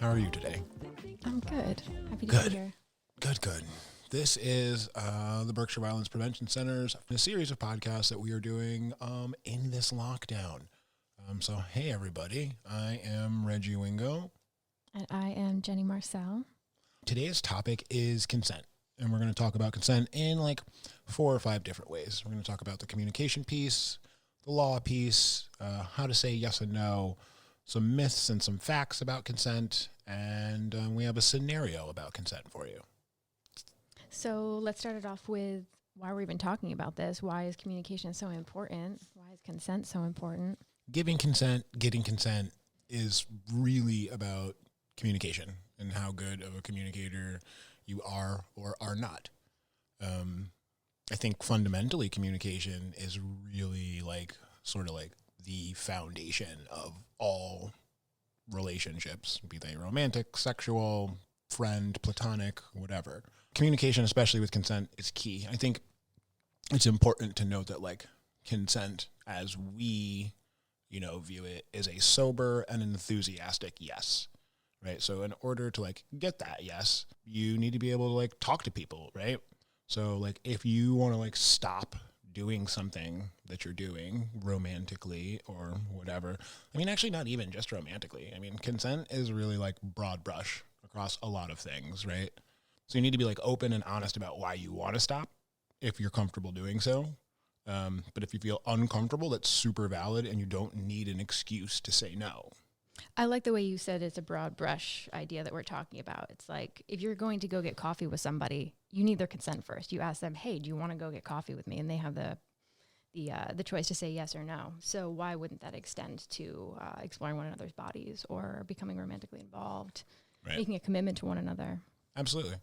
How are you today? I'm good. Happy to Good. be here. Good. This is the Berkshire Violence Prevention Center's a series of podcasts that we are doing in this lockdown. So, hey, everybody. I am Regi Wingo. And I am Jenny Marcel. Today's topic is consent. And we're going to talk about consent in like 4 or 5 different ways. We're going to talk about the communication piece, the law piece, how to say yes and no, some myths and some facts about consent, and we have a scenario about consent for you. So let's start it off with why we're even talking about this. Why is communication so important? Why is consent so important? Giving consent, getting consent is really about communication and how good of a communicator you are or are not. I think fundamentally communication is really sort of like the foundation of all relationships, be they romantic, sexual, friend, platonic, whatever. Communication, especially with consent, is key. I think it's important to note that consent as we, view it is a sober and enthusiastic yes. Right. So in order to get that yes, you need to be able to talk to people. Right. So if you want to stop doing something that you're doing romantically or whatever, actually not even just romantically. Consent is really broad brush across a lot of things. Right. So you need to be open and honest about why you want to stop if you're comfortable doing so. But if you feel uncomfortable, that's super valid and you don't need an excuse to say no. I like the way you said it's a broad brush idea that we're talking about. It's like if you're going to go get coffee with somebody, you need their consent first. You ask them, hey, do you want to go get coffee with me? And they have the choice to say yes or no. So why wouldn't that extend to exploring one another's bodies or becoming romantically involved, Right. Making a commitment to one another? Absolutely.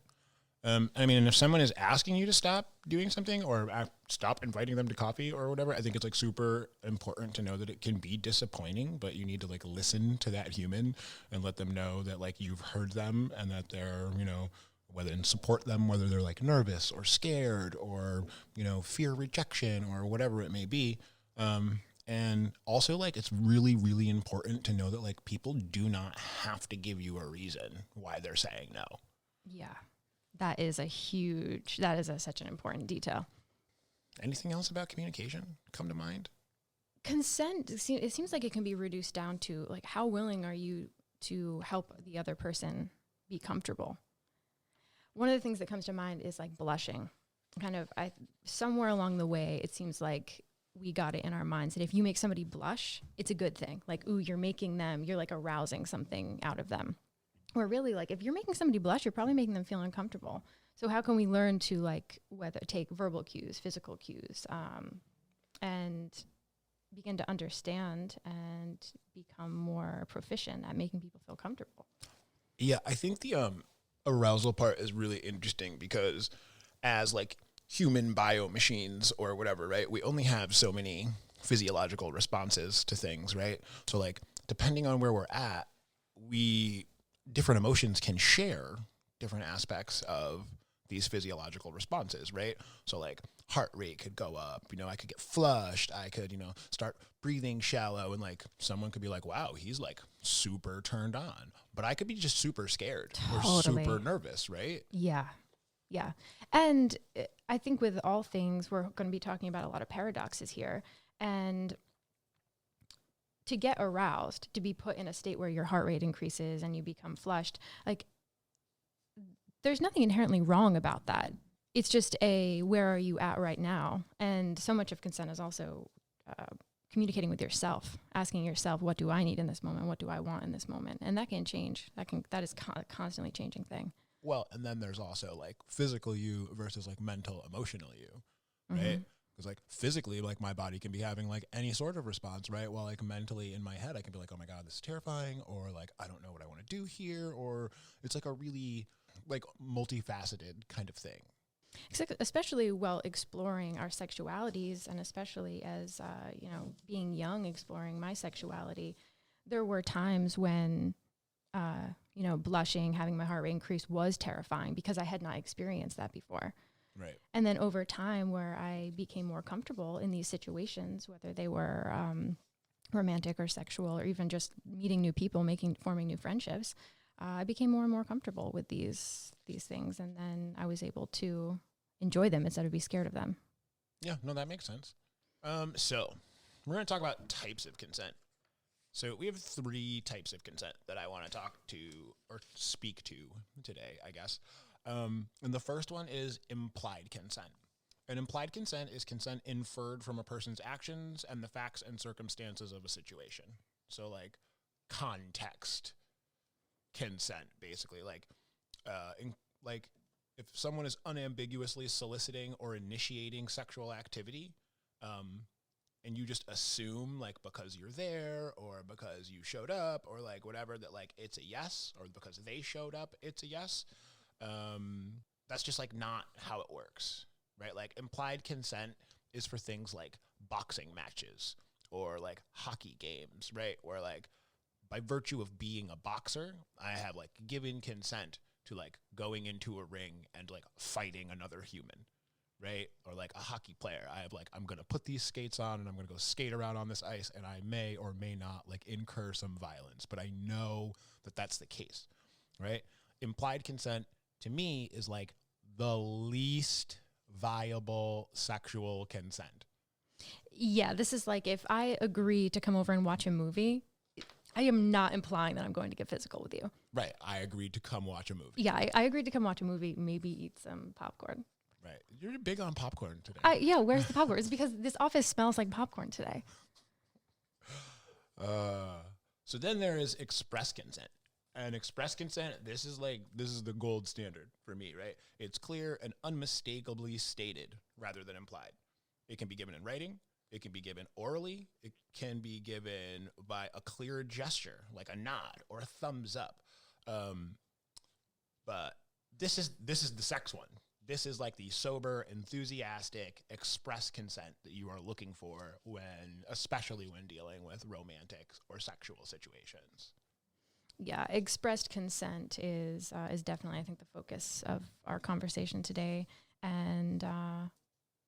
And if someone is asking you to stop doing something or stop inviting them to coffee or whatever, I think it's super important to know that it can be disappointing, but you need to listen to that human and let them know that you've heard them and that they're, whether and support them, whether they're nervous or scared or, fear rejection or whatever it may be. And also it's really, really important to know that people do not have to give you a reason why they're saying no. Yeah. That is such an important detail. Anything else about communication come to mind? Consent, it seems like it can be reduced down to how willing are you to help the other person be comfortable? One of the things that comes to mind is blushing. Somewhere along the way, it seems like we got it in our minds that if you make somebody blush, it's a good thing. You're arousing something out of them. Or really, if you're making somebody blush, you're probably making them feel uncomfortable. So how can we learn to whether take verbal cues, physical cues, and begin to understand and become more proficient at making people feel comfortable? Yeah, I think the arousal part is really interesting because as human bio machines or whatever, right, we only have so many physiological responses to things, right? So depending on where we're at, different emotions can share different aspects of these physiological responses, right? So heart rate could go up, I could get flushed, I could, start breathing shallow, and someone could be wow, he's super turned on, but I could be just super scared or super nervous, right? Yeah. And I think with all things, we're going to be talking about a lot of paradoxes here. And to get aroused, to be put in a state where your heart rate increases and you become flushed, there's nothing inherently wrong about that. It's just where are you at right now? And so much of consent is also communicating with yourself, asking yourself, what do I need in this moment? What do I want in this moment? And that can change. That is a constantly changing thing. Well, and then there's also physical you versus mental, emotional you, right? Mm-hmm. Because physically, my body can be having any sort of response, right? While mentally in my head, I can be oh my God, this is terrifying, or I don't know what I want to do here, or it's a really multifaceted kind of thing. Especially while exploring our sexualities, and especially as being young, exploring my sexuality, there were times when blushing, having my heart rate increase was terrifying because I had not experienced that before. Right. And then over time, where I became more comfortable in these situations, whether they were romantic or sexual, or even just meeting new people, forming new friendships, I became more and more comfortable with these things, and then I was able to enjoy them instead of be scared of them. Yeah, no, that makes sense. So we're going to talk about types of consent. So we have 3 types of consent that I want to talk to or speak to today, I guess. And the first one is implied consent. And implied consent is consent inferred from a person's actions and the facts and circumstances of a situation. So like context consent, basically. Like if someone is unambiguously soliciting or initiating sexual activity, and you just assume like because you're there or because you showed up or like whatever that like it's a yes, or because they showed up it's a yes, that's just like not how it works, right? Like implied consent is for things like boxing matches or like hockey games, right? Where like by virtue of being a boxer, I have like given consent to like going into a ring and like fighting another human, right? Or like a hockey player, I have like, I'm going to put these skates on and I'm going to go skate around on this ice, and I may or may not like incur some violence, but I know that that's the case, right? Implied consent to me is like the least viable sexual consent. Yeah, this is like if I agree to come over and watch a movie, I am not implying that I'm going to get physical with you. Right. I agreed to come watch a movie. Yeah, I agreed to come watch a movie, maybe eat some popcorn. Right. You're big on popcorn today. Yeah, where's the popcorn? It's because this office smells like popcorn today. So then there is express consent. And express consent, this is the gold standard for me, right? It's clear and unmistakably stated rather than implied. It can be given in writing. It can be given orally. It can be given by a clear gesture, like a nod or a thumbs up. But this is the sex one. This is like the sober, enthusiastic, express consent that you are looking for especially when dealing with romantic or sexual situations. Yeah, expressed consent is definitely, I think, the focus of our conversation today. And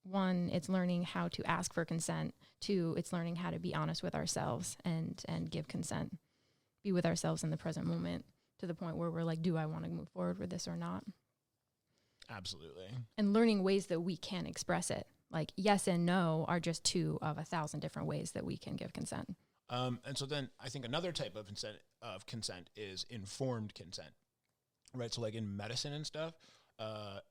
1, it's learning how to ask for consent. 2, it's learning how to be honest with ourselves and give consent. Be with ourselves in the present moment to the point where we're like, do I want to move forward with this or not? Absolutely. And learning ways that we can express it. Like yes and no are just 2 of 1,000 different ways that we can give consent. And so then I think another type of consent is informed consent, right? So like in medicine and stuff,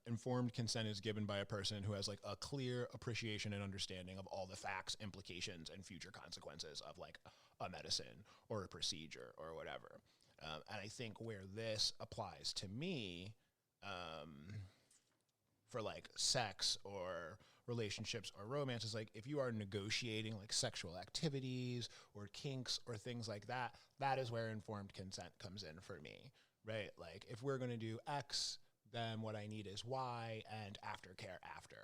informed consent is given by a person who has like a clear appreciation and understanding of all the facts, implications, and future consequences of like a medicine or a procedure or whatever. And I think where this applies to me, for like sex or relationships or romance is like if you are negotiating like sexual activities or kinks or things like that, that is where informed consent comes in for me, right? Like if we're going to do X, then what I need is Y and aftercare after,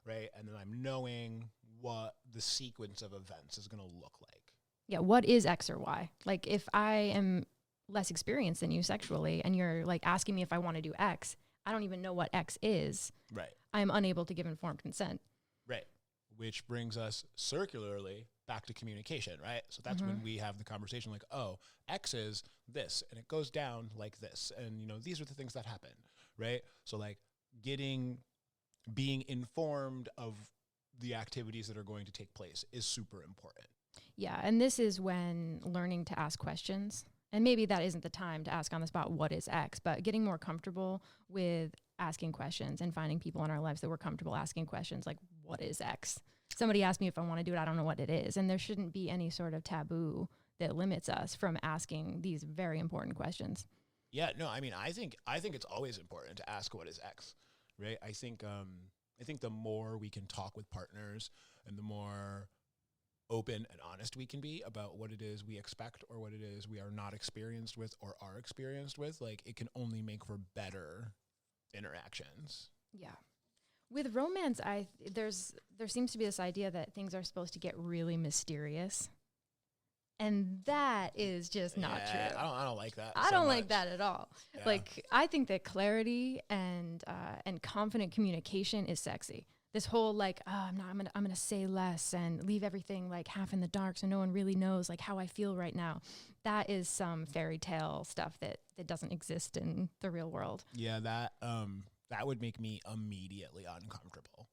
right? And then I'm knowing what the sequence of events is going to look like. Yeah, what is X or Y? Like if I am less experienced than you sexually and you're like asking me if I want to do X, I don't even know what X is. Right. I'm unable to give informed consent. Right. Which brings us circularly back to communication, right? So that's when we have the conversation like, oh, X is this, and it goes down like this. And, these are the things that happen, right? So like being informed of the activities that are going to take place is super important. Yeah. And this is when learning to ask questions, and maybe that isn't the time to ask on the spot, what is X, but getting more comfortable with asking questions and finding people in our lives that we're comfortable asking questions like, what is X? Somebody asked me if I want to do it, I don't know what it is. And there shouldn't be any sort of taboo that limits us from asking these very important questions. Yeah, no, I mean, I think it's always important to ask what is X, right? I think the more we can talk with partners and the more open and honest we can be about what it is we expect or what it is we are not experienced with or are experienced with, like it can only make for better interactions. Yeah. With romance, there seems to be this idea that things are supposed to get really mysterious. And that is just not true. I don't like that. I don't like that at all. Yeah. Like I think that clarity and confident communication is sexy. This whole like, oh, I'm gonna say less and leave everything like half in the dark so no one really knows like how I feel right now. That is some fairy tale stuff that doesn't exist in the real world. Yeah, that would make me immediately uncomfortable,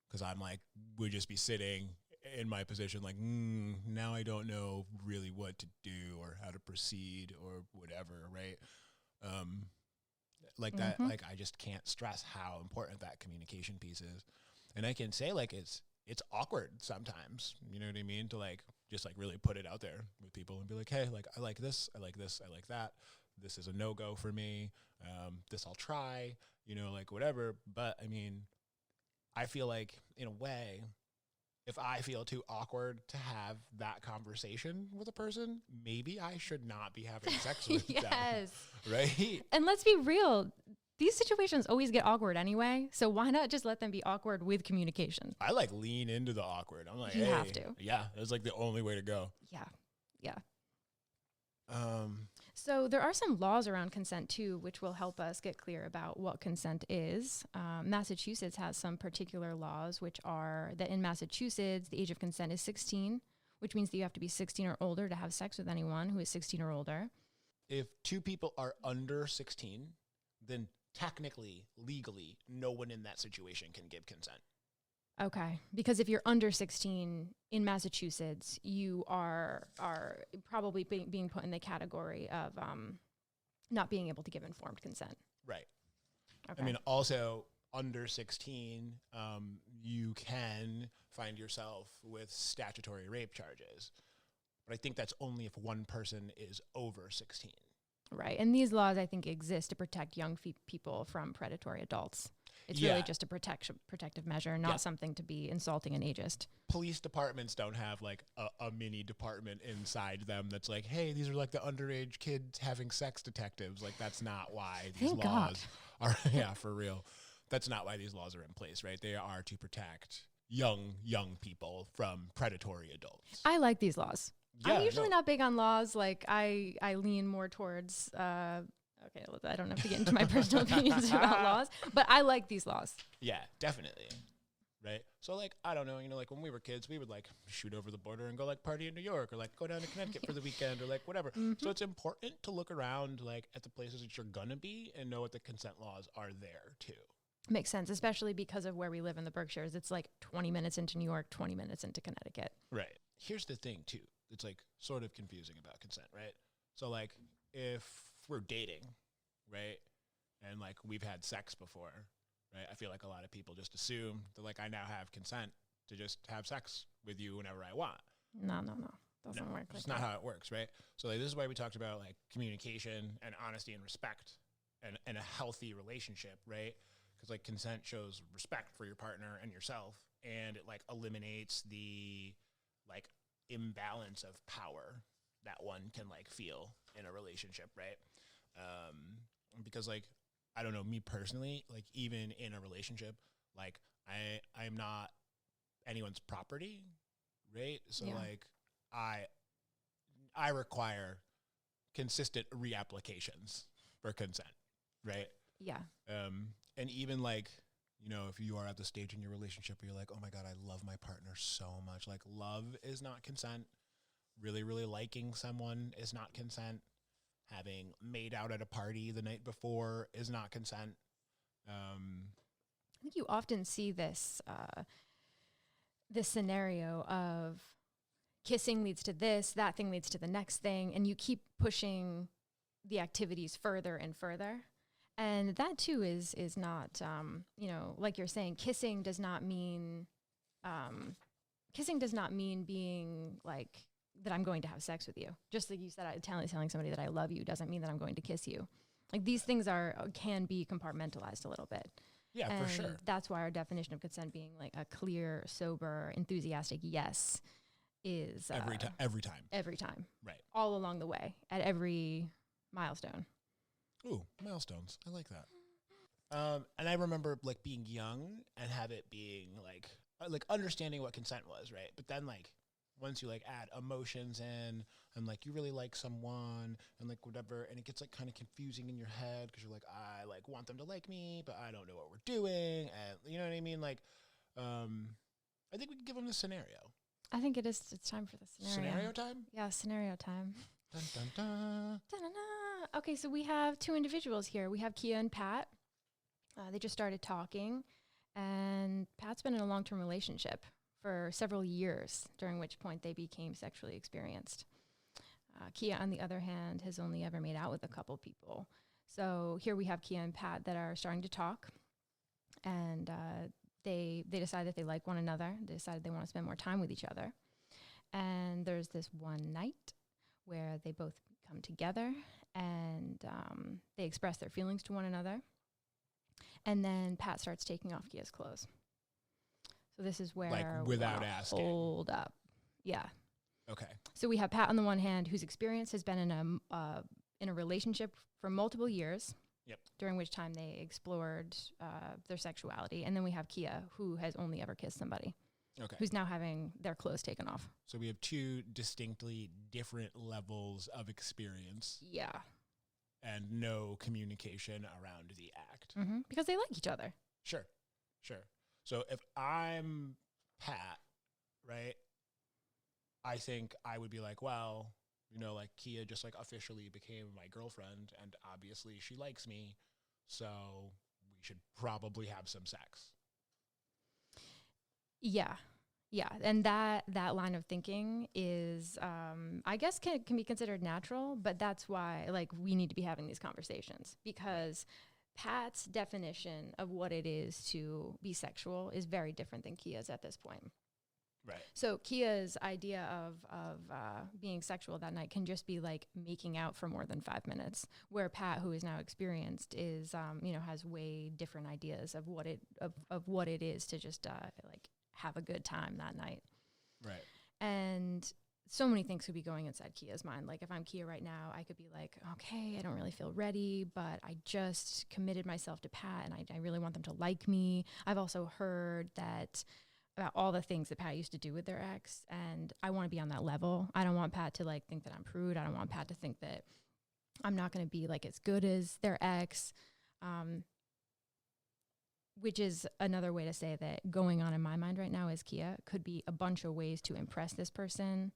because I'm like, would just be sitting in my position like, now I don't know really what to do or how to proceed or whatever, right? Like that, like I just can't stress how important that communication piece is. And I can say like it's awkward sometimes, you know what I mean, to like just like really put it out there with people and be like, hey, like I like this, I like this, I like that. This is a no-go for me. This I'll try, you know, like whatever. But I mean, I feel like in a way, if I feel too awkward to have that conversation with a person, maybe I should not be having sex with them. Right? And let's be real. These situations always get awkward anyway. So why not just let them be awkward with communication? I like lean into the awkward. I'm like, you hey, have to. Yeah, it's like the only way to go. Yeah. Yeah. So there are some laws around consent too, which will help us get clear about what consent is. Massachusetts has some particular laws, which are that in Massachusetts, the age of consent is 16, which means that you have to be 16 or older to have sex with anyone who is 16 or older. If two people are under 16, then technically, legally, no one in that situation can give consent. Okay, because if you're under 16 in Massachusetts, you are probably being put in the category of not being able to give informed consent. Right. Okay. I mean, also under 16, you can find yourself with statutory rape charges, but I think that's only if one person is over 16. Right, and these laws, I think, exist to protect young people from predatory adults. It's really just a protective measure, not something to be insulting and ageist. Police departments don't have like a mini department inside them that's like, hey, these are like the underage kids having sex detectives. Like, that's not why these laws are, for real. That's not why these laws are in place, right? They are to protect young people from predatory adults. I like these laws. I'm usually not big on laws. Like, I lean more towards... Okay, I don't have to get into my personal opinions about laws, but I like these laws. Yeah, definitely. Right? So, like, I don't know, you know, like when we were kids, we would like shoot over the border and go like party in New York or like go down to Connecticut for the weekend or like whatever. So it's important to look around like at the places that you're gonna be and know what the consent laws are there too. Makes sense, especially because of where we live in the Berkshires. It's like 20 minutes into New York, 20 minutes into Connecticut. Right. Here's the thing too. It's like sort of confusing about consent, right? So like if we're dating, right, and like we've had sex before, right, I feel like a lot of people just assume that like I now have consent to just have sex with you whenever I want. No. Doesn't work like that. It's not how it works, right? So like, this is why we talked about like communication and honesty and respect and a healthy relationship, right? Because like consent shows respect for your partner and yourself, and it like eliminates the like imbalance of power that one can like feel in a relationship, right? Because like, I don't know, me personally, like even in a relationship, like I'm not anyone's property, right? So like I require consistent reapplications for consent, right? Yeah. And even like, you know, if you are at the stage in your relationship where you're like, oh my God, I love my partner so much. Like, love is not consent. Really, really liking someone is not consent. Having made out at a party the night before is not consent. I think you often see this this scenario of kissing leads to this, that thing leads to the next thing, and you keep pushing the activities further and further. And that too is not, you know, like you're saying, kissing does not mean being like that I'm going to have sex with you. Just like you said, telling somebody that I love you doesn't mean that I'm going to kiss you. Like these things can be compartmentalized a little bit. Yeah, and for sure. That's why our definition of consent being like a clear, sober, enthusiastic yes is every time. Right. All along the way at every milestone. Ooh, milestones. I like that. And I remember like being young and have it being like understanding what consent was, right? But then like once you like add emotions in and like you really like someone and like whatever, and it gets like kind of confusing in your head because you're like, I like want them to like me, but I don't know what we're doing, and you know what I mean? Like I think we can give them the scenario. I think it is. It's time for the scenario. Scenario time? Yeah, scenario time. Dun, dun, dun. Da-na-na. Okay, so we have two individuals here. We have Kia and Pat. They just started talking, and Pat's been in a long-term relationship for several years, during which point they became sexually experienced. Kia, on the other hand, has only ever made out with a couple people. So here we have Kia and Pat that are starting to talk, and they decide that they like one another. They decided they want to spend more time with each other. And there's this one night where they both come together and they express their feelings to one another. And then Pat starts taking off Kia's clothes. So this is where... Like, without asking. Hold up. Yeah. Okay. So we have Pat on the one hand, whose experience has been in a relationship for multiple years. Yep. During which time they explored their sexuality. And then we have Kia, who has only ever kissed somebody. Okay. Who's now having their clothes taken off. So we have two distinctly different levels of experience. Yeah. And no communication around the act. Mm-hmm. Because they like each other. Sure. So if I'm Pat, right, I think I would be like, well, you know, like Kia just like officially became my girlfriend and obviously she likes me. So we should probably have some sex. Yeah. And that line of thinking is, I guess can be considered natural, but that's why like we need to be having these conversations, because Pat's definition of what it is to be sexual is very different than Kia's at this point. Right. So Kia's idea of being sexual that night can just be like making out for more than 5 minutes, where Pat, who is now experienced, is has way different ideas of what it is to just like have a good time that night. Right. And so many things could be going inside Kia's mind. Like if I'm Kia right now, I could be like, okay, I don't really feel ready, but I just committed myself to Pat and I really want them to like me. I've also heard that about all the things that Pat used to do with their ex, and I want to be on that level. I don't want Pat to like think that I'm prude. I don't want Pat to think that I'm not going to be like as good as their ex, which is another way to say that going on in my mind right now as Kia could be a bunch of ways to impress this person,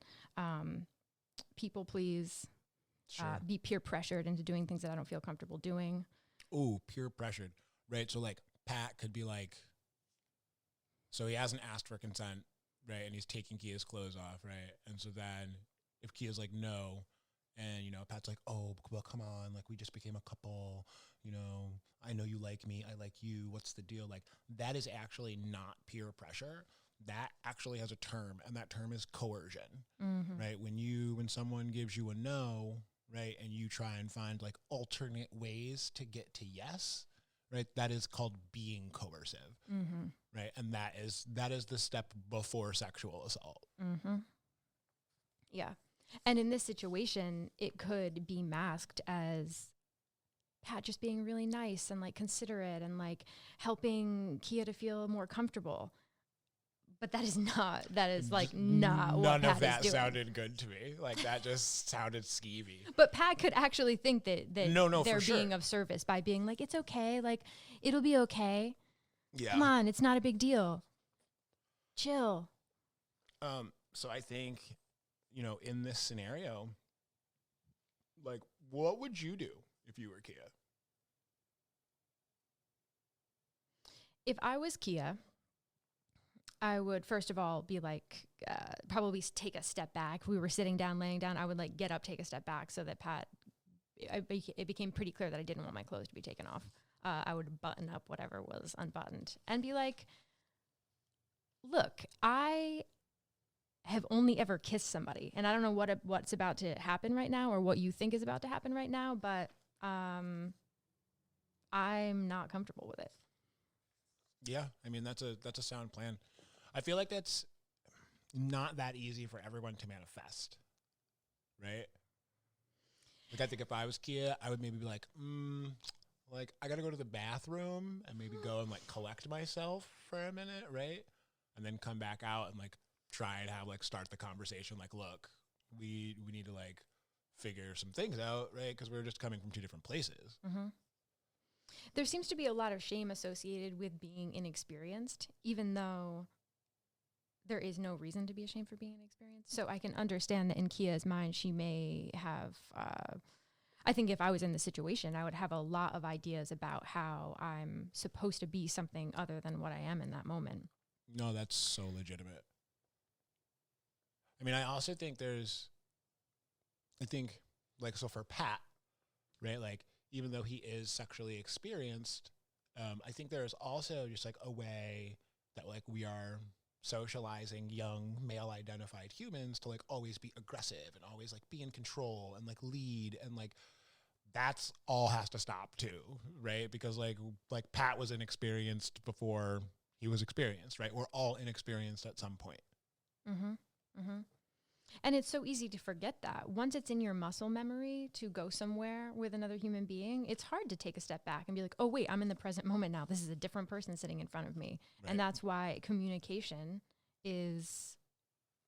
people please, Sure. be peer pressured into doing things that I don't feel comfortable doing. Ooh, peer pressured. Right. So like Pat could be like, so he hasn't asked for consent, right? And he's taking Kia's clothes off, right? And so then if Kia's like, no, and, you know, Pat's like, oh, well, come on. Like, we just became a couple, you know, I know you like me. I like you. What's the deal? Like, that is actually not peer pressure. That actually has a term, and that term is coercion, right? When someone gives you a no, right, and you try and find like alternate ways to get to yes, right? That is called being coercive, right? And that is the step before sexual assault. Yeah. And in this situation, it could be masked as Pat just being really nice and like considerate and like helping Kia to feel more comfortable. But that is not what Pat is doing. None of that sounded good to me. Like, that just sounded skeevy. But Pat could actually think that they're being of service by being like, it's okay. Like, it'll be okay. Yeah. Come on. It's not a big deal. Chill. So I think, you know, in this scenario, like, what would you do if you were Kia? If I was Kia, I would first of all be like, probably take a step back. We were sitting down, laying down. I would like get up, take a step back so that it became pretty clear that I didn't want my clothes to be taken off. I would button up whatever was unbuttoned and be like, look, I have only ever kissed somebody, and I don't know what's about to happen right now or what you think is about to happen right now, but I'm not comfortable with it. Yeah, I mean, that's a sound plan. I feel like that's not that easy for everyone to manifest, right? Like, I think if I was Kia, I would maybe be like, like, I got to go to the bathroom and maybe go and like collect myself for a minute, right? And then come back out and like try and have like start the conversation. Like, look, we need to like figure some things out, right? Because we're just coming from two different places. There seems to be a lot of shame associated with being inexperienced, even though there is no reason to be ashamed for being inexperienced. So I can understand that in Kia's mind, she may have, I think if I was in the situation, I would have a lot of ideas about how I'm supposed to be something other than what I am in that moment. No, that's so legitimate. I mean, I also think like, so for Pat, right, like, even though he is sexually experienced, I think there's also just like a way that like we are socializing young male identified humans to like always be aggressive and always like be in control and like lead, and like that's all has to stop too, right? Because like Pat was inexperienced before he was experienced, right? We're all inexperienced at some point. Mm-hmm. Mm-hmm. And it's so easy to forget that. Once it's in your muscle memory to go somewhere with another human being, it's hard to take a step back and be like, oh, wait, I'm in the present moment now. This is a different person sitting in front of me. Right. And that's why communication is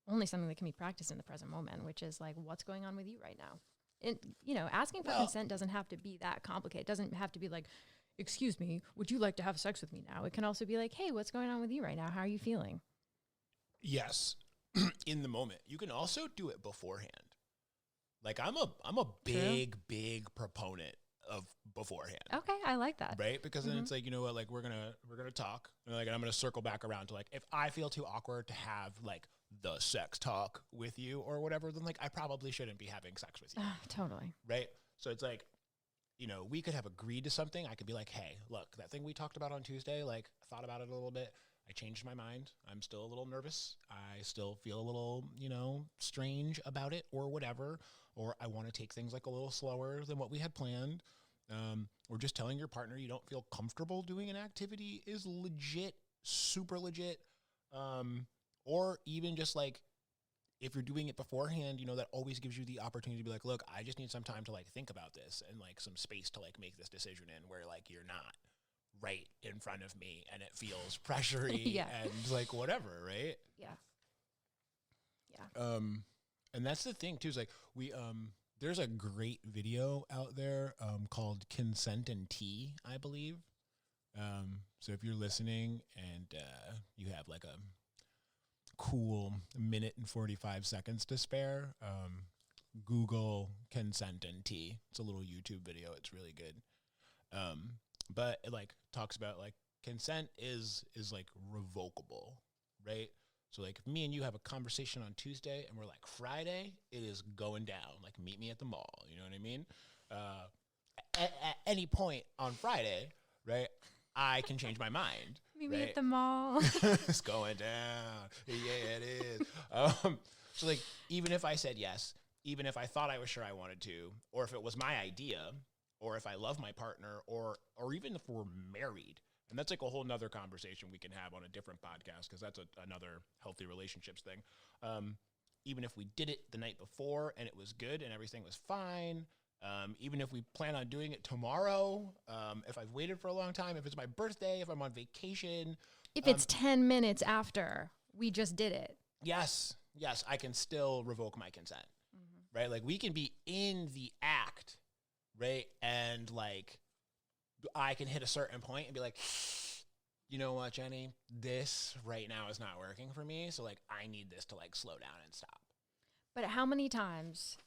only something that can be practiced in the present moment, which is like, what's going on with you right now? And, asking for consent doesn't have to be that complicated. It doesn't have to be like, excuse me, would you like to have sex with me now? It can also be like, hey, what's going on with you right now? How are you feeling? Yes. In the moment. You can also do it beforehand. Like I'm a big proponent of beforehand. Okay, I like that. Right? Because then it's like, you know what, like we're gonna talk, and like, and I'm gonna circle back around to like, if I feel too awkward to have like the sex talk with you or whatever, then like I probably shouldn't be having sex with you. Totally. Right? So it's like, we could have agreed to something. I could be like, hey, look, that thing we talked about on Tuesday, like I thought about it a little bit. I changed my mind. I'm still a little nervous. I still feel a little, strange about it or whatever. Or I want to take things like a little slower than what we had planned. Or just telling your partner you don't feel comfortable doing an activity is legit, super legit. Or even just like, if you're doing it beforehand, that always gives you the opportunity to be like, look, I just need some time to like think about this and like some space to like make this decision in, where like you're not right in front of me and it feels pressury and like whatever, right? Yeah. And that's the thing too, is like there's a great video out there called Consent and Tea, I believe. So if you're listening and you have like a cool minute and 45 seconds to spare, Google Consent and Tea. It's a little YouTube video. It's really good. But it like talks about like consent is like revocable, right? So like if me and you have a conversation on Tuesday and we're like, Friday, it is going down. Like meet me at the mall. You know what I mean? At any point on Friday, right, I can change my mind. Meet me at the mall. It's going down. Yeah, it is. So like even if I said yes, even if I thought I was sure I wanted to, or if it was my idea, or if I love my partner, or even if we're married. And that's like a whole nother conversation we can have on a different podcast, because that's another healthy relationships thing. Even if we did it the night before and it was good and everything was fine, even if we plan on doing it tomorrow, if I've waited for a long time, if it's my birthday, if I'm on vacation. If it's 10 minutes after we just did it. Yes, I can still revoke my consent, right? Like we can be in the act, right? And like, I can hit a certain point and be like, you know what, Jenny, this right now is not working for me. So like, I need this to like slow down and stop. But how many times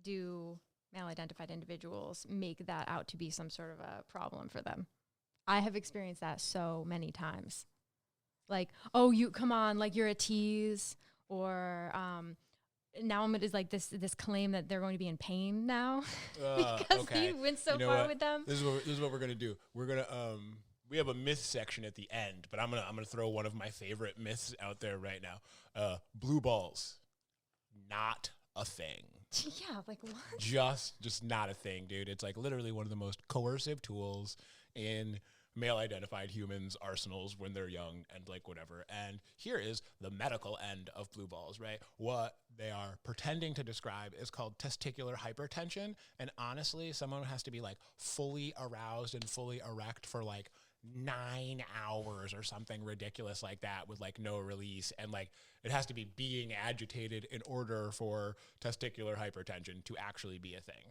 do male-identified individuals make that out to be some sort of a problem for them? I have experienced that so many times. Like, oh, you come on, like you're a tease, or now I'm gonna like this claim that they're going to be in pain now because you went so far with them. This is what we're gonna do. We're gonna we have a myth section at the end, but I'm gonna throw one of my favorite myths out there right now. Blue balls, not a thing. Yeah, like what? Just not a thing, dude. It's like literally one of the most coercive tools in male-identified humans' arsenals when they're young and like whatever. And here is the medical end of blue balls, right? What they are pretending to describe is called testicular hypertension. And honestly, someone has to be like fully aroused and fully erect for like 9 hours or something ridiculous like that with like no release. And like it has to be being agitated in order for testicular hypertension to actually be a thing,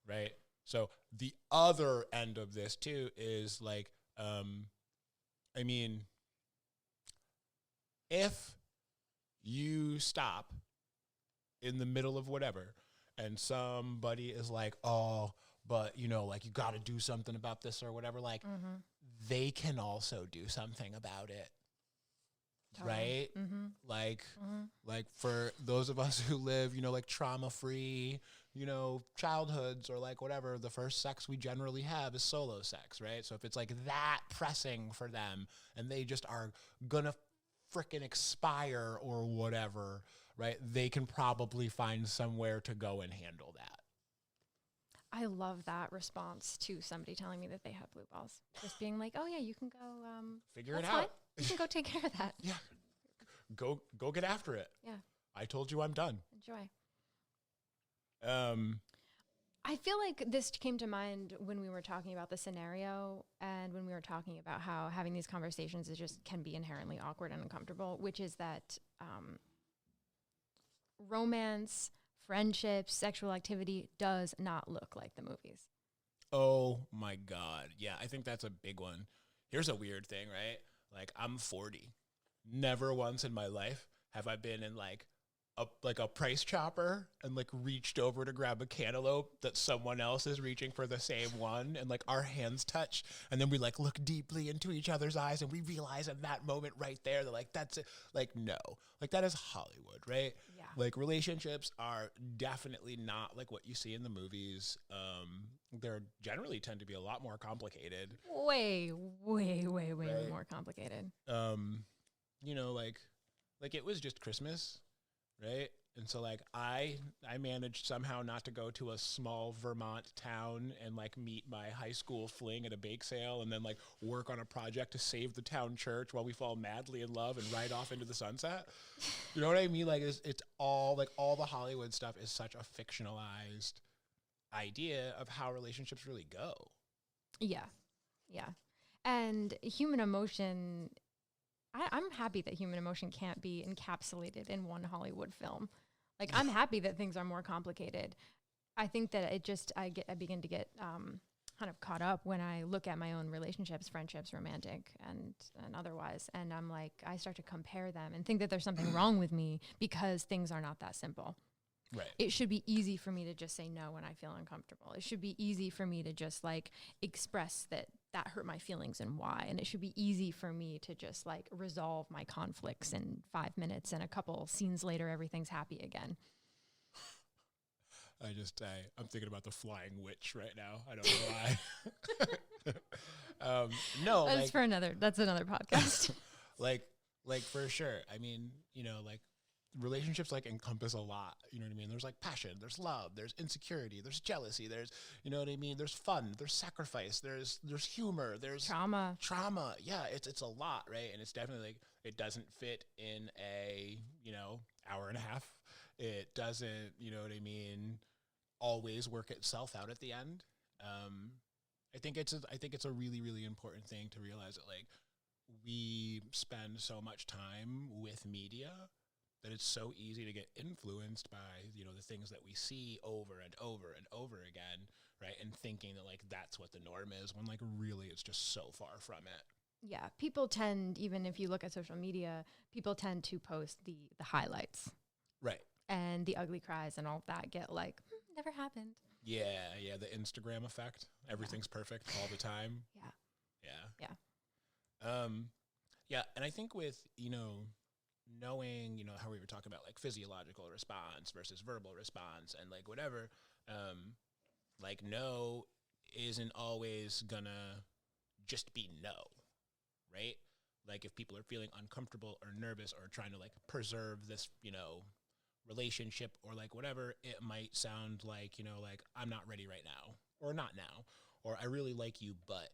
right? So the other end of this too is like, I mean, if you stop in the middle of whatever and somebody is like, oh, but you know, like you got to do something about this or whatever, like they can also do something about it. Right? Like for those of us who live, you know, like trauma free, you know, childhoods or like whatever, the first sex we generally have is solo sex, right? So if it's like that pressing for them and they just are gonna frickin' expire or whatever, right? They can probably find somewhere to go and handle that. I love that response to somebody telling me that they have blue balls. Just being like, oh yeah, you can go figure it out. Fine. You can go take care of that. Yeah. Go get after it. Yeah. I told you I'm done. Enjoy. I feel like this came to mind when we were talking about the scenario and when we were talking about how having these conversations is just can be inherently awkward and uncomfortable, which is that romance, friendships, sexual activity does not look like the movies. Oh my God. Yeah, I think that's a big one. Here's a weird thing, right? Like I'm 40. Never once in my life have I been in like a price chopper and like reached over to grab a cantaloupe that someone else is reaching for the same one, and like our hands touch and then we like look deeply into each other's eyes and we realize in that moment right there that like that's it. Like no, like that is Hollywood, right? Yeah. Like relationships are definitely not like what you see in the movies. They're generally tend to be a lot more complicated. Way Right. more complicated. You know, like it was just Christmas, right? And so like I managed somehow not to go to a small Vermont town and like meet my high school fling at a bake sale and then like work on a project to save the town church while we fall madly in love and ride off into the sunset. You know what I mean? Like it's all like all the Hollywood stuff is such a fictionalized idea of how relationships really go. Yeah. Yeah. And human emotion, I'm happy that human emotion can't be encapsulated in one Hollywood film. Like I'm happy that things are more complicated. I think that I begin to get kind of caught up when I look at my own relationships, friendships, romantic and otherwise. And I'm like, I start to compare them and think that there's something wrong with me because things are not that simple. Right. It should be easy for me to just say no when I feel uncomfortable. It should be easy for me to just like express that hurt my feelings and why. And it should be easy for me to just like resolve my conflicts in 5 minutes and a couple scenes later, everything's happy again. I'm thinking about the flying witch right now. I don't know why. No, That's another podcast. like for sure. I mean, you know, like relationships like encompass a lot. You know what I mean? There's like passion, there's love, there's insecurity, there's jealousy, there's, you know what I mean? There's fun, there's sacrifice, there's humor, there's trauma. Yeah, it's a lot, right? And it's definitely like it doesn't fit in a, you know, hour and a half. It doesn't, you know what I mean, always work itself out at the end. I think it's a really, really important thing to realize that like we spend so much time with media that it's so easy to get influenced by, you know, the things that we see over and over and over again, right? And thinking that like that's what the norm is when like really it's just so far from it. Yeah, people tend, even if you look at social media, people tend to post the highlights. Right. And the ugly cries and all of that get like, never happened. Yeah, the Instagram effect. Everything's perfect all the time. Yeah. Yeah, and I think with, you know, knowing, you know, how we were talking about like physiological response versus verbal response and like whatever, like no isn't always gonna just be no, right? Like if people are feeling uncomfortable or nervous or trying to like preserve this, you know, relationship or like whatever, it might sound like, you know, like I'm not ready right now or not now, or I really like you, but,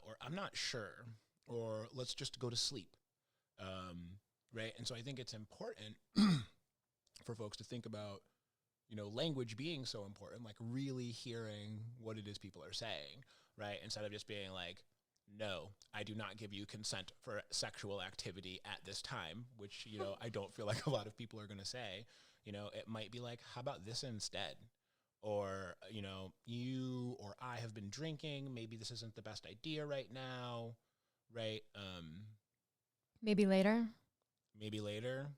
or I'm not sure, or let's just go to sleep. Right. And so I think it's important for folks to think about, you know, language being so important, like really hearing what it is people are saying, right? Instead of just being like, no, I do not give you consent for sexual activity at this time, which, you know, I don't feel like a lot of people are going to say. You know, it might be like, how about this instead? or, you or I have been drinking. Maybe this isn't the best idea right now, right? Maybe later. Maybe later.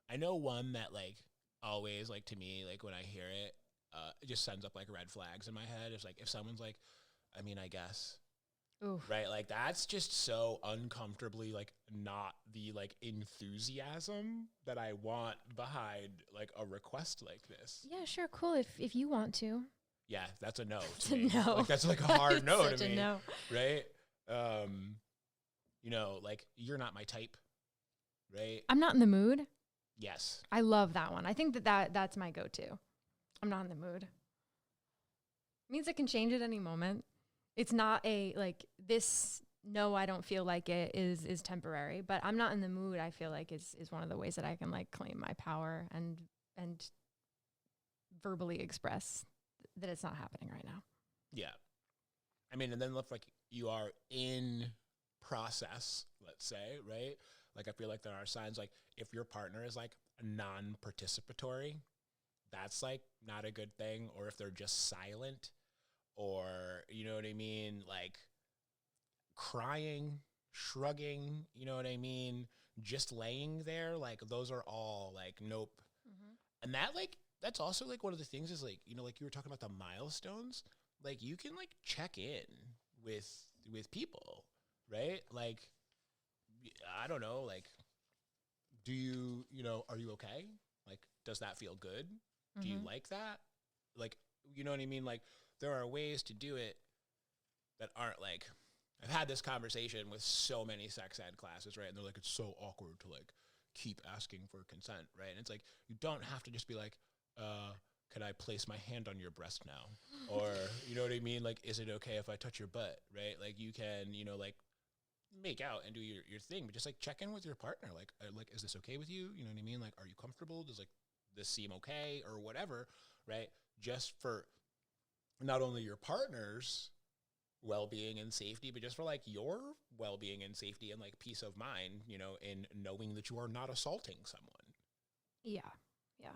I know one that like always like to me, like when I hear it, it just sends up like red flags in my head. It's like if someone's like, I mean, I guess. Oof. Right? Like that's just so uncomfortably like not the like enthusiasm that I want behind like a request like this. Yeah, sure, cool. If you want to. Yeah, that's a no It's to a me. no. Like that's like a hard no Such to a me. no. Right? Like you're not my type. Right? I'm not in the mood. Yes. I love that one. I think that's my go-to. I'm not in the mood. Means it can change at any moment. It's not a like this. No, I don't feel like it is temporary, but I'm not in the mood. I feel like is one of the ways that I can like claim my power and verbally express that it's not happening right now. Yeah. I mean, and then look like you are in process, let's say, right? Like I feel like there are signs like if your partner is like non-participatory, that's like not a good thing. Or if they're just silent, or you know what I mean, like crying, shrugging, you know what I mean, just laying there, like those are all like nope. Mm-hmm. And that like that's also like one of the things is like, like you were talking about the milestones, like you can like check in with people, right? Like I don't know, like do you, are you okay? Like does that feel good? Mm-hmm. Do you like that? Like, you know what I mean? Like there are ways to do it that aren't like, I've had this conversation with so many sex ed classes, right? And they're like, it's so awkward to like keep asking for consent, right? And it's like, you don't have to just be like, can I place my hand on your breast now? Or, you know what I mean? Like, is it okay if I touch your butt, right? Like you can, like make out and do your thing, but just like check in with your partner. Like, is this okay with you? You know what I mean? Like, are you comfortable? Does like this seem okay or whatever, right? Just for not only your partner's well-being and safety, but just for like your well-being and safety and like peace of mind, in knowing that you are not assaulting someone. Yeah. Yeah.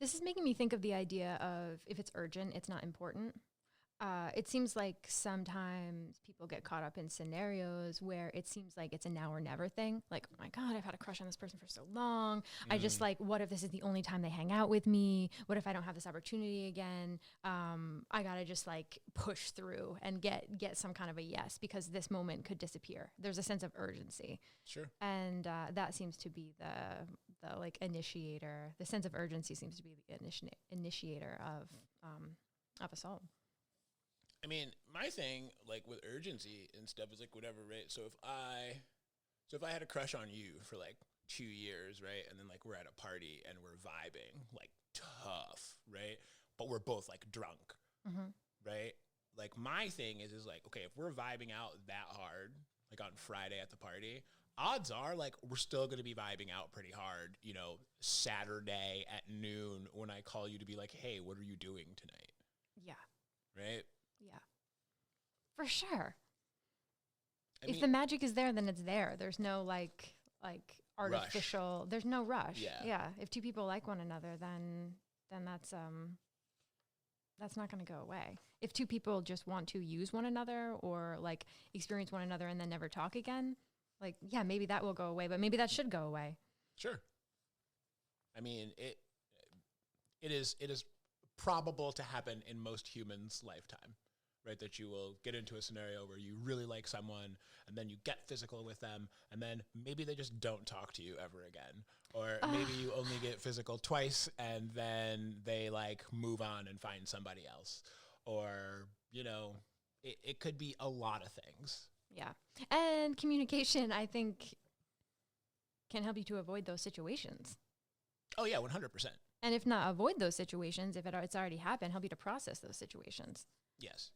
This is making me think of the idea of if it's urgent, it's not important. It seems like sometimes people get caught up in scenarios where it seems like it's a now or never thing. Like, oh my God, I've had a crush on this person for so long. I just like, what if this is the only time they hang out with me? What if I don't have this opportunity again? I got to just like push through and get some kind of a yes, because this moment could disappear. There's a sense of urgency. Sure. And that seems to be the like initiator. The sense of urgency seems to be the initiator of assault. I mean, my thing, like with urgency and stuff, is like whatever, right? So if I had a crush on you for like 2 years, right, and then like we're at a party and we're vibing, like tough, right, but we're both like drunk, mm-hmm. right? Like my thing is like, okay, if we're vibing out that hard, like on Friday at the party, odds are like we're still going to be vibing out pretty hard, Saturday at noon when I call you to be like, hey, what are you doing tonight? Yeah. Right? Yeah, for sure. If the magic is there, then it's there. There's no like artificial. Rush. There's no rush. Yeah. If two people like one another, then that's not going to go away. If two people just want to use one another or like experience one another and then never talk again, like yeah, maybe that will go away. But maybe that should go away. Sure. I mean, it is probable to happen in most humans' lifetime. Right, that you will get into a scenario where you really like someone and then you get physical with them and then maybe they just don't talk to you ever again. Or maybe you only get physical twice and then they like move on and find somebody else. Or, it could be a lot of things. Yeah. And communication, I think, can help you to avoid those situations. Oh, yeah, 100%. And if not avoid those situations, if it's already happened, help you to process those situations. Yes.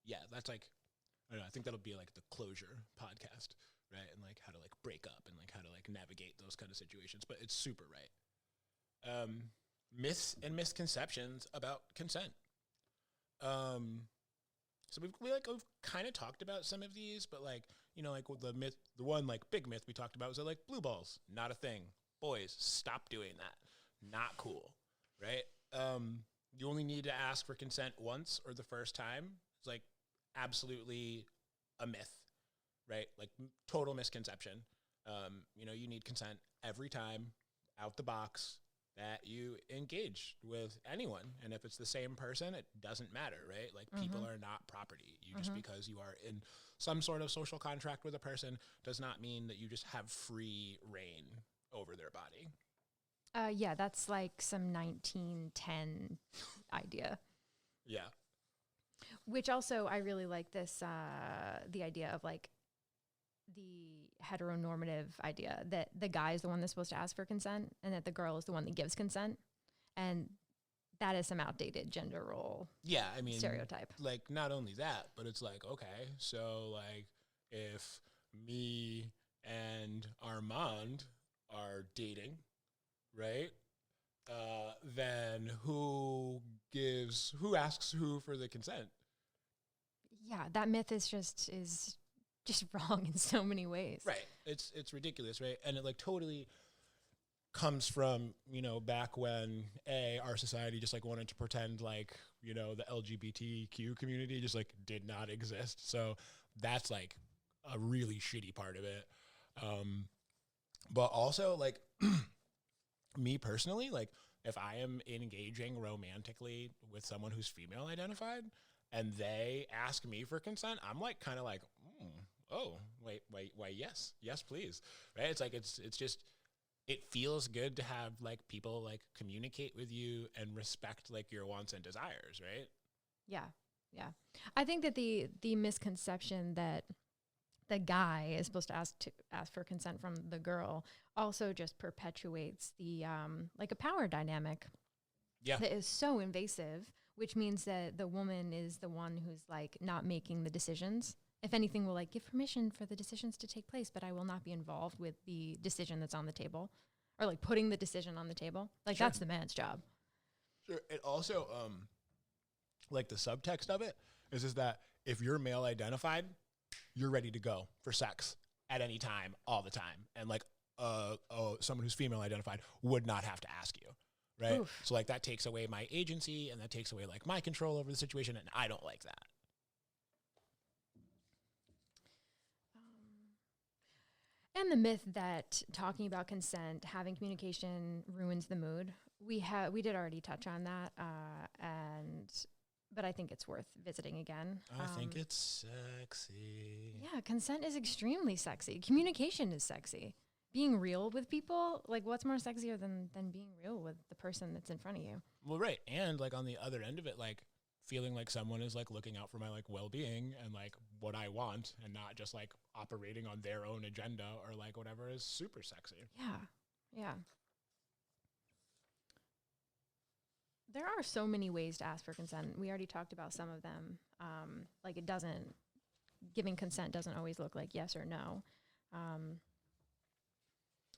Yeah, that's like, I don't know, I think that'll be like the closure podcast, right? And like how to like break up and like how to like navigate those kind of situations. But it's super right. Myths and misconceptions about consent. So we've kind of talked about some of these, but like, like the myth, the one like big myth we talked about was that like blue balls, not a thing. Boys, stop doing that. Not cool, right? you only need to ask for consent once or the first time is like absolutely a myth, right? Like total misconception. You need consent every time out the box that you engage with anyone. And if it's the same person, it doesn't matter, right? Like people are not property. Just because you are in some sort of social contract with a person does not mean that you just have free reign over their body. Yeah, that's like some 1910 idea. Yeah. Which also, I really like this, the idea of like the heteronormative idea that the guy is the one that's supposed to ask for consent and that the girl is the one that gives consent. And that is some outdated gender role stereotype. Like not only that, but it's like, okay, so like if me and Armand are dating, right? Then who asks who for the consent? Yeah, that myth is just wrong in so many ways. Right. It's ridiculous, right? And it like totally comes from, back when our society just like wanted to pretend like, the LGBTQ community just like did not exist. So that's like a really shitty part of it. But also like me personally, like if I am engaging romantically with someone who's female identified and they ask me for consent, I'm like kind of like, oh, wait, yes, please. Right. It's like, it's just, it feels good to have like people like communicate with you and respect like your wants and desires. Right. Yeah. Yeah. I think that the misconception that the guy is supposed to ask for consent from the girl also just perpetuates the like a power dynamic that is so invasive, which means that the woman is the one who's like not making the decisions. If anything, will like give permission for the decisions to take place, but I will not be involved with the decision that's on the table or like putting the decision on the table. Like that's the man's job. Sure. It also like the subtext of it is that if you're male identified, you're ready to go for sex at any time, all the time. And like, someone who's female identified would not have to ask you. Right. Oof. So like that takes away my agency and that takes away like my control over the situation. And I don't like that. And the myth that talking about consent, having communication ruins the mood. We did already touch on that. But I think it's worth visiting again. I think it's sexy. Yeah, consent is extremely sexy. Communication is sexy. Being real with people, like what's more sexier than being real with the person that's in front of you? Well, right. And like on the other end of it, like feeling like someone is like looking out for my like well-being and like what I want and not just like operating on their own agenda or like whatever is super sexy. Yeah. Yeah. There are so many ways to ask for consent. We already talked about some of them. Like giving consent doesn't always look like yes or no.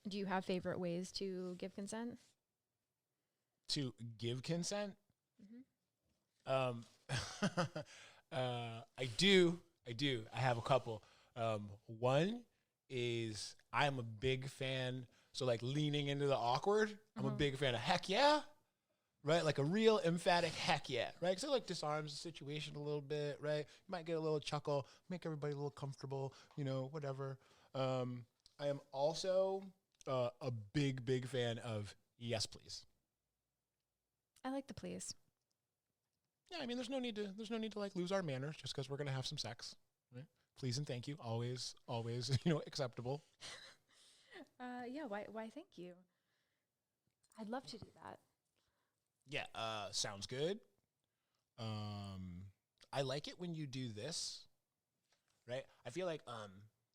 Do you have favorite ways to give consent? To give consent? Mm-hmm. I do. I have a couple. One is I'm a big fan. So like leaning into the awkward, I'm a big fan of heck yeah. Right? Like a real emphatic heck yeah, right? Because it like disarms the situation a little bit, right? You might get a little chuckle, make everybody a little comfortable, whatever. I am also a big fan of yes, please. I like the please. Yeah, I mean, there's no need to like lose our manners just because we're gonna have some sex, right? Please and thank you, always, acceptable. Yeah. Why? Thank you. I'd love to do that. Yeah, sounds good. I like it when you do this, right? I feel like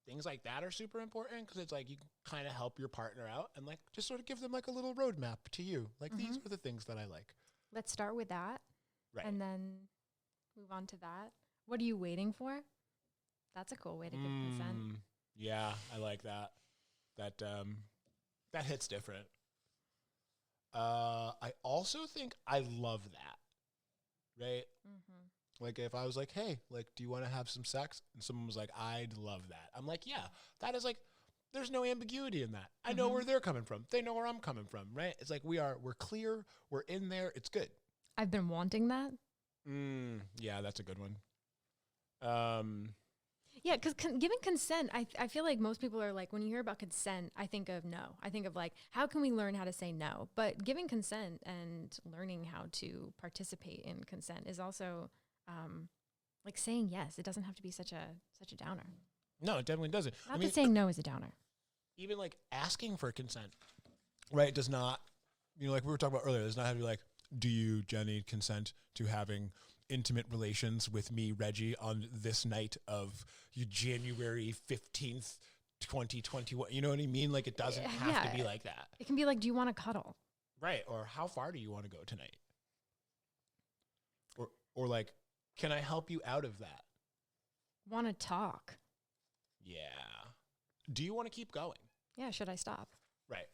things like that are super important because it's like you kind of help your partner out and like just sort of give them like a little roadmap to you. Like these are the things that I like. Let's start with that, right? And then move on to that. What are you waiting for? That's a cool way to give consent. Yeah, I like that. That hits different. I also think I love that, right? Like if I was like, hey, like, do you want to have some sex? And someone was like, I'd love that. I'm like, yeah, that is like, there's no ambiguity in that. I know where they're coming from. They know where I'm coming from, right? It's like we're clear. We're in there. It's good. I've been wanting that. Yeah, that's a good one. Yeah, because giving consent, I feel like most people are like, when you hear about consent, I think of no. I think of like, how can we learn how to say no? But giving consent and learning how to participate in consent is also like saying yes. It doesn't have to be such a downer. No, it definitely doesn't. Not that saying no is a downer. Even like asking for consent, right, does not, like we were talking about earlier, does not have to be like, do you, Jenny, consent to having intimate relations with me, Regi, on this night of January 15th, 2021? You know what I mean? Like, it doesn't have to be like that. It can be like, do you want to cuddle? Right. Or how far do you want to go tonight? Or like, can I help you out of that? Want to talk? Yeah. Do you want to keep going? Yeah. Should I stop? Right.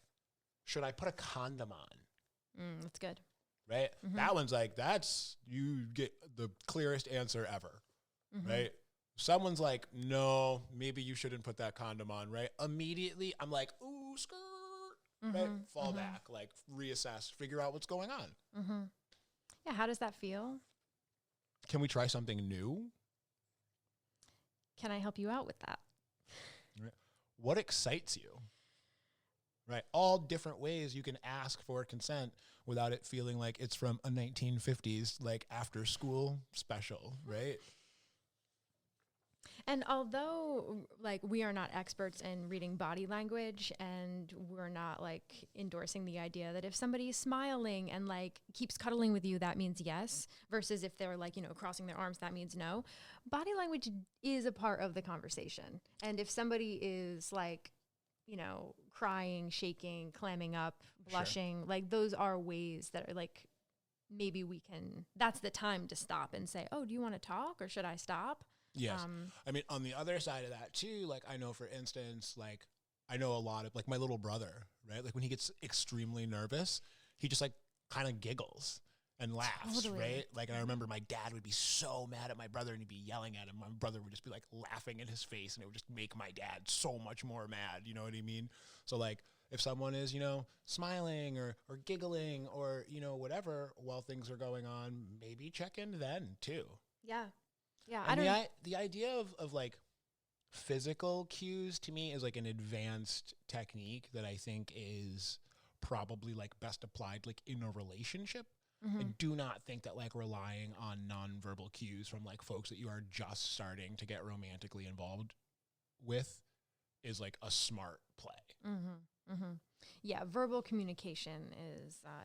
Should I put a condom on? That's good. Right? Mm-hmm. That one's like, you get the clearest answer ever. Mm-hmm. Right? Someone's like, no, maybe you shouldn't put that condom on, right? Immediately, I'm like, ooh, skirt, right? Fall back, like reassess, figure out what's going on. Mm-hmm. Yeah, how does that feel? Can we try something new? Can I help you out with that? Right. What excites you? Right. All different ways you can ask for consent without it feeling like it's from a 1950s, like after school special, right? And although like we are not experts in reading body language, and we're not like endorsing the idea that if somebody's smiling and like keeps cuddling with you, that means yes, versus if they're like, crossing their arms, that means no. Body language is a part of the conversation. And if somebody is like, crying, shaking, clamming up, blushing, sure, like those are ways that are like, maybe that's the time to stop and say, oh, do you want to talk or should I stop? Yes. I mean, on the other side of that too, like I know, for instance, like I know a lot of like my little brother, right? Like when he gets extremely nervous, he just like kind of giggles and laughs, totally, right? Like, and I remember my dad would be so mad at my brother and he'd be yelling at him. My brother would just be like laughing in his face, and it would just make my dad so much more mad. You know what I mean? So like if someone is, smiling or giggling or, whatever while things are going on, maybe check in then too. Yeah. Yeah. And the idea of like physical cues to me is like an advanced technique that I think is probably like best applied like in a relationship. Mm-hmm. I do not think that like relying on nonverbal cues from like folks that you are just starting to get romantically involved with is like a smart play. Mm-hmm. Mm-hmm. Yeah, verbal communication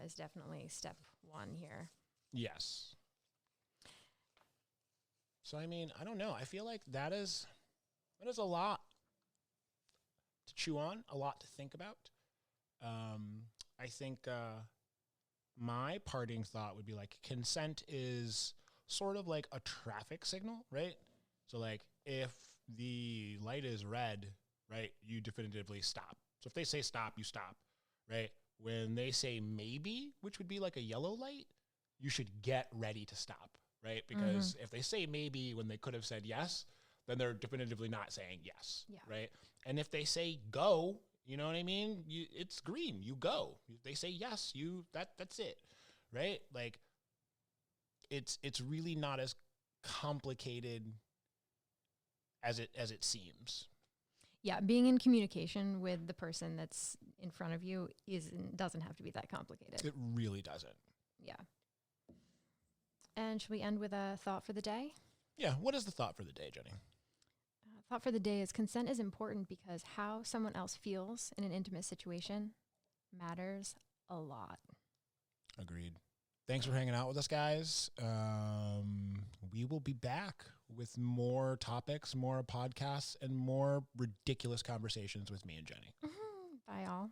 is definitely step one here. Yes. So I mean, I don't know. I feel like that is a lot to chew on, a lot to think about. I think my parting thought would be like consent is sort of like a traffic signal, right? So like if the light is red, right, you definitively stop. So if they say stop, you stop, right? When they say maybe, which would be like a yellow light, you should get ready to stop, right? Because if they say maybe when they could have said yes, then they're definitively not saying yes, right? And if they say go, you know what I mean? It's green. You go. If they say yes, that's it, right? Like it's really not as complicated as it seems. Yeah, being in communication with the person that's in front of you doesn't have to be that complicated. It really doesn't. Yeah. And should we end with a thought for the day? Yeah. What is the thought for the day, Jenny? Thought for the day is consent is important because how someone else feels in an intimate situation matters a lot. Agreed. Thanks for hanging out with us, guys. We will be back with more topics, more podcasts, and more ridiculous conversations with me and Jenny. Bye, all.